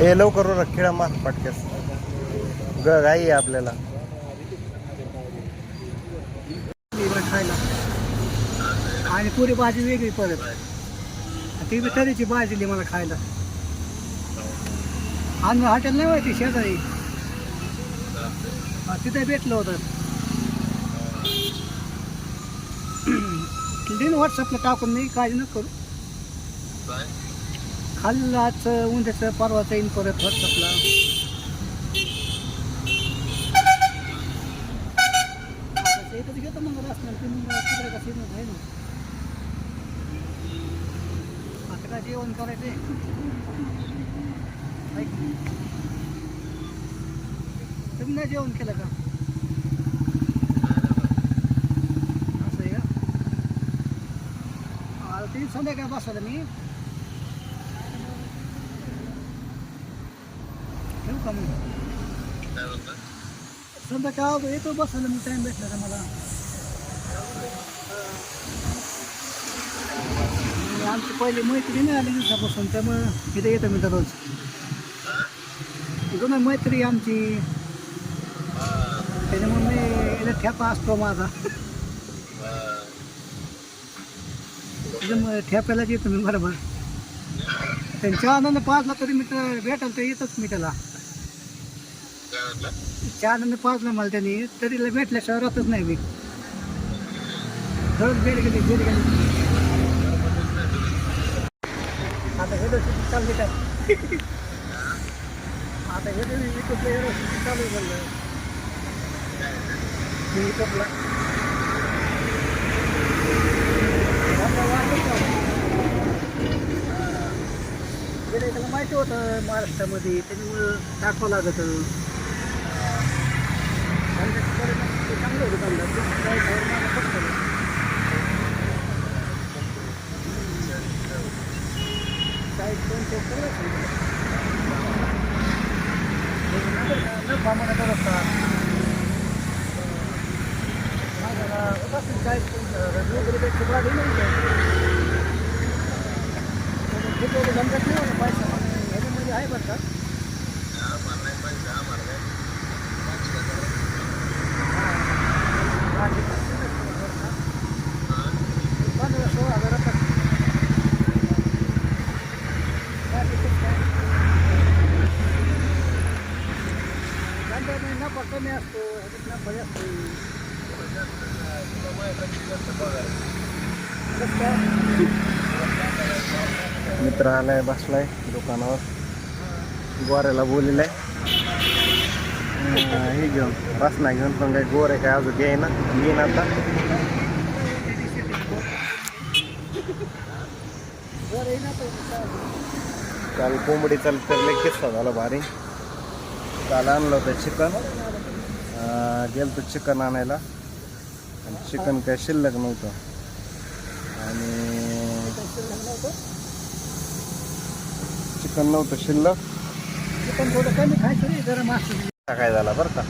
ए लवकर रख खेळा मार पटक्यास घाई आहे आपल्याला. खायला आणि पुरी भाजी वेगळी परत ती बी तरीची भाजी दिली मला खायला. आणि हॉटेल नाही माहिती शेजारी तिथे भेटलं होतं. दिन व्हॉट्सअपला टाकून नाही काळजी न करू. खाल्लं आजचं उद्याचं परवाचं येईन परत व्हॉट्सअपला. इथंच घेतो मग असणार ते मग तिकडे का सीन आहे ना. आता काय जेवण करायचे तुम्ही नाही जेवण केलं का? असं आहे का? ते संध्याकाळ बसवलं मी ठेवू का मग संध्याकाळ येतो बसायला मी टाइम भेटला का मला. आमची पहिली मैत्री नाही आली दिवसापासून त्यामुळं इथे येतो मी दररोज. इथून मैत्री आमची त्याच्यामुळे मी इथे ठेपा असतो माझा. त्याच्यामुळे ठेप्यालाच येतो मी बरोबर. त्यांच्या आनंद पाचला तरी मी तर भेटाल तर येतच मी त्याला. 4 आणि 5 मला त्यांनी तरी भेटल्याशिवाय राहतच नाही मी. खरंच भेट गेली. आता हे चालू काय आता हे चालू झालं युट्यूबला. त्याला माहिती होतं महाराष्ट्रामध्ये त्याच्यामुळं दाखवावं लागतं. चांगलं होतं चांगलं नफा म्हणत असतात. माझ्याला 40-50 गाडी नाही जमत नाही पैसा ह्याच्यामध्ये आहे बरं का. नफा कमी असतो नफा जास्त. मित्र आलाय बसलाय दुकानावर गोऱ्याला बोललेलं आहे हे घेऊन रसना घेऊन. पण काय गोरे काय अजून घे ना येईन आता. काल कोंबडी तर लई किस्सा झाला भारी. काल आणलं होतं चिकन गेलतो चिकन आणायला आणि चिकन काय शिल्लक नव्हतं. आणि चिकन नव्हतं शिल्लक. चिकन थोडं कमी खायचं जरा मासे काय झाला बरं का.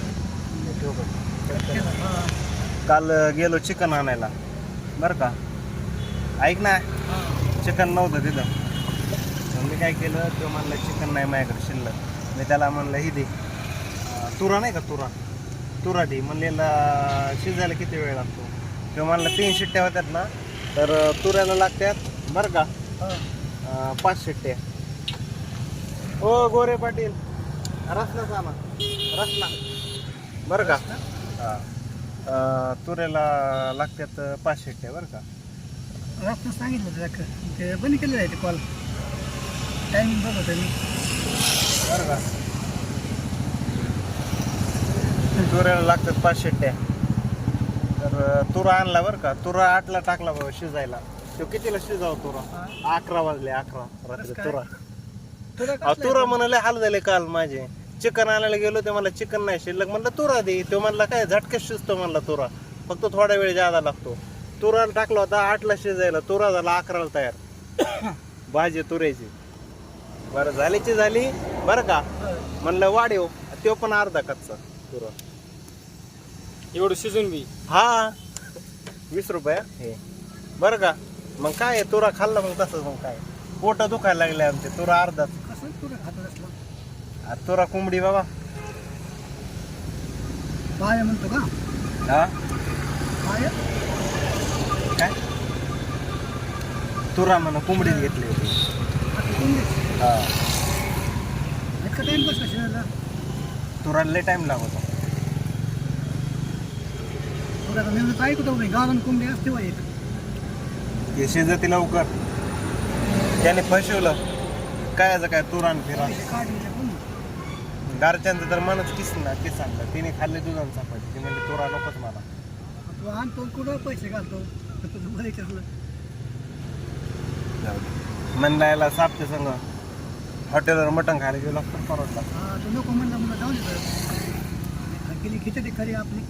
काल गेलो चिकन आणायला बरं का. ऐक ना चिकन नव्हतं तिथं. मी काय केलं तो म्हणलं चिकन नाही माझ्याकडे शिल्लक. मी त्याला म्हणलं ही दे तुरा नाही का तुरा दे म्हणलेला शिजायला किती वेळ लागतो. तो म्हणलं 3 शिट्ट्या होत्यात ना तर तुऱ्याला लागतात बरं का 5 शिट्ट्या. ओ गोरे पाटील रसना सामा रसना बरं का. तुऱ्याला लागतात 5 शिट्ट्या बरं का. रस्ता सांगितलं होतं ते बंद केलेलं आहे ते कॉल टायमिंग बघत मी बरं का. तुऱ्याला लागतात 5 शिट्ट्या. तर तुरा आणला बरं का. तुरा 8ला टाकला बाबा शिजायला. तो कितीला शिजावं तुरा. 11 वाजले 11 रात्री तुरा. तुरा म्हणाले हाल झाले काल माझे. चिकन आणायला गेलो ते मला चिकन नाही शिल्लक म्हणलं तुरा दे. तो म्हणला काय झटक्यात शिजतो म्हणला तुरा फक्त थोडा वेळ जादा लागतो. तुरा टाकला होता 8ला शिजायला. तुरा झाला 11ला तयार भाजी तुऱ्याची. बरं झालीची झाली बरं का. म्हणलं वाढेव तो पण अर्धा कच्चा तुरा एवढं शिजून बी. हा 20 रुपये हे बरं का. मग काय तुरा खाल्ला मग तसंच. मग काय पोट दुखायला लागले आमचे. तुरा अर्धाच कसं तुला खात असलं तुरा कोंबडी बाबा. पाय म्हणतो का? हा पाय काय तुरा म्हणा कोंबडी घेतली होती. हा इतका टाइमपास कशा झाला? तुराला लय टाइम लागतो. तुला आता नेमकं ऐकतो नाही गावाला कोंबडी असते बा एक. ते शिजती लवकर. त्याने फसवलं काय काय तुरान फिरा. काढले कोण? घरच्यांचं तर मनच किस आणलं. तिने खाल्ले दुधान चपाती. ती म्हणजे तुरा नकोच मला. तू आणतो कुठं पैसे घालतो तुझं मला विचारलं. मंदायला सापते संग हॉटेलवर मटण खायला गेलो तर परवडला. हा तू नको म्हणला मला जाऊ दे. केली खिचडी खरी आपली.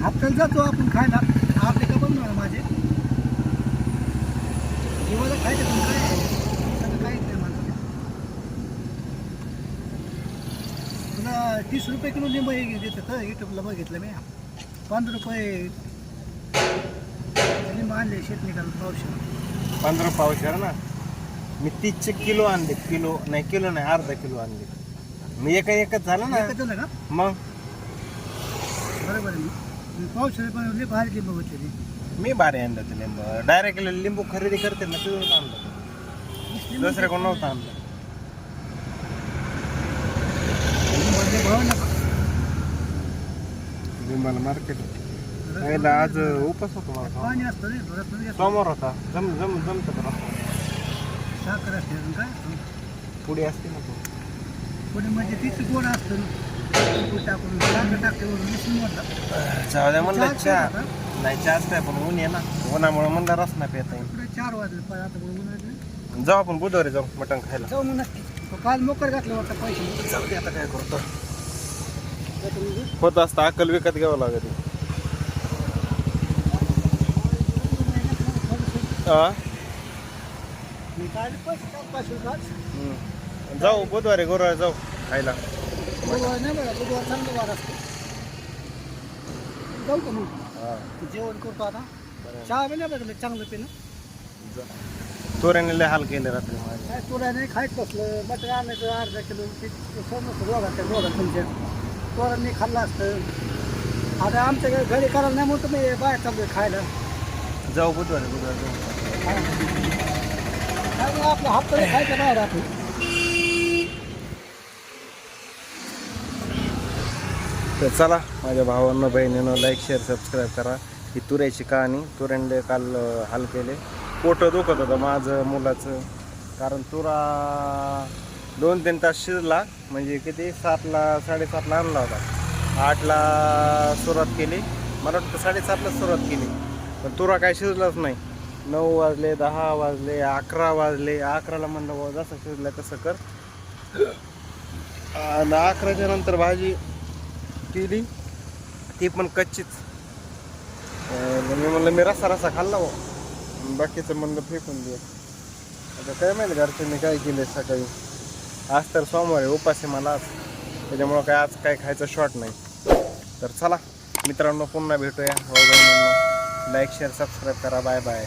हप्त्याला जातो आपण खायला. आपले का बनवणार माझे जेवायला खायचं पण काय सगळं काहीच नाही माझं. तुला 30 रुपये किलो लिंब देतं का? युट्यूबला बघितलं मी. 15 रुपये लिंब आणले शेतनी घालून पावशे. 15 पावशेर ना. मी 30 किलो आणले. किलो नाही अर्धा किलो आणले. मी एकच झालं ना. एकच झालं का? मग बरोबर आहे. मी पावशे पण लई भारी लिंब होते. मी भारी आणलं ते लिंबू. डायरेक्ट लिंबू खरेदी करते ना तिथूनच आणलं. दुसऱ्या कोण नव्हतं आणलं. भाव नका. लिंबाला मार्केट आज उपास होतो मला. पाणी असतं रे थोडं समोर होता. जमत रस्ता. साखर असते अजून काय पुढे असते ना तो. पुढे म्हणजे तीच गोड असतं. टाकून साखर टाकते वरून मिसळून म्हटलं. जाऊ द्या म्हणलं चहा चहा होता. नाही चहाच काय पण ऊन आहे ना. उन्हामुळे म्हणलं रस नाही पेता येईल. पुढे 4 वाजले पाय आता म्हणून जाऊ आपण बुधवारी जाऊ मटण खायला. जाऊ मग नक्की. तो काल मोकर घातलं वाटतं पैसे. जाऊ दे आता काय करतो. होत असतं अक्कल विकत घ्यावं लागत. मी काढले पैसे 4-5 रुपये. जाऊ बुधवारी गुरुवारी जाऊ खायला. बुधवार नाही बघा बुधवार चांगलं वार असतं. जाऊ का मग जेवण करतो आता. चहा बी नाही बघलं चांगलं पिणं. तोऱ्याने लय हाल केले रात्री माझे. काय तुला नाही खायच बसलं. मटण आणायचं अर्धा किलो. ते दोघांच्या तुमच्या पोरांनी खाल्लं असतं. आता आमच्या घरी करायला नाही म्हणतो मी बाहेर चाललोय खायला. जाऊ बुधवारी जाऊ. काय मग आपलं हप्ता खायचं बाहेर आपण. तर चला माझ्या भावांना बहिणीनं लाईक शेअर सबस्क्राईब करा. ही तुऱ्याची कहाणी. तुऱ्याने काल हाल केले. पोटं दुखत होतं माझं मुलाचं. कारण तुरा 2-3 तास शिजला. म्हणजे किती 7:30 आणला होता. 8ला सुरुवात केली. मला वाटतं 7:30ला सुरुवात केली. पण तुरा काय शिजलाच नाही. 9 वाजले 10 वाजले 11 वाजले. 11ला म्हणलं बाबा जसं शिजलं तसं कर. आणि 11च्या नंतर भाजी केली. ती पण कच्चीच. मी म्हणलं मी रसा खाल्ला हो. बाकीचं म्हणलं फेकून दे. आता काय माहिती घरच्यांनी काय केले सकाळी. आज तर सोमवार आहे उपास आहे मला आज. त्याच्यामुळं काय आज काय खायचं शॉर्ट नाही. तर चला मित्रांनो पुन्हा भेटूया. लाईक शेअर सबस्क्राईब करा. Bye bye.